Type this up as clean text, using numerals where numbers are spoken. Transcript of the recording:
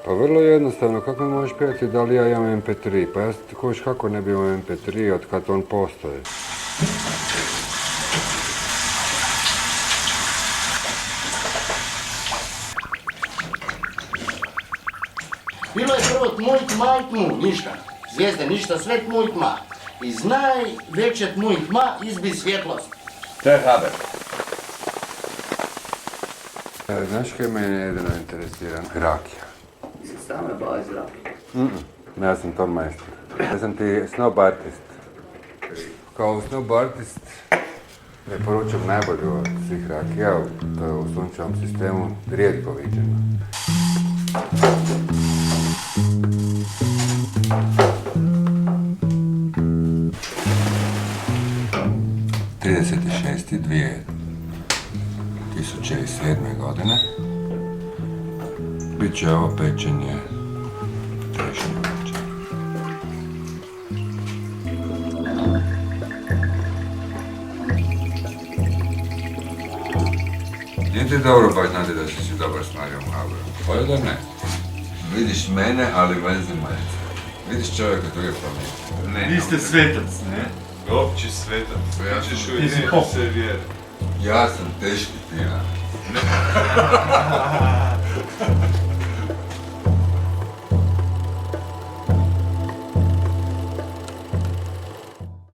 Pa vrlo jednostavno, kako mi možeš pitati da li ja imam MP3? Pa ja ti kojiš kako ne bi imao MP3 od kad on postoji. Bilo je prvo tmuj tma i tmu, ništa. Zvijezde ništa, sve tmu i tma. Iz najveće tmu i tma izbi svjetlost. To je Haber. Znaš kaj mene jedino interesira? Rakija. Si stalno bavi zrak. Ja sam to majstor. Ja sam ti snob artist. Kao snob artist preporučam najbolju od svih rakija, to je u sunčevom sistemu rijetko viđeno. ...36. 2007. godine. Biće ovo pečenje trešnjevača. Nije ti dobro baš znati da si dobar s Marijom Haberom? Pa da ne. Vidiš mene, ali vezi majice. Vidiš čovjeka druge familije. Vi ste svetac, ne? Opći svetac. Ja ćeš ujediniti se vjere. Ja sam teški pijan.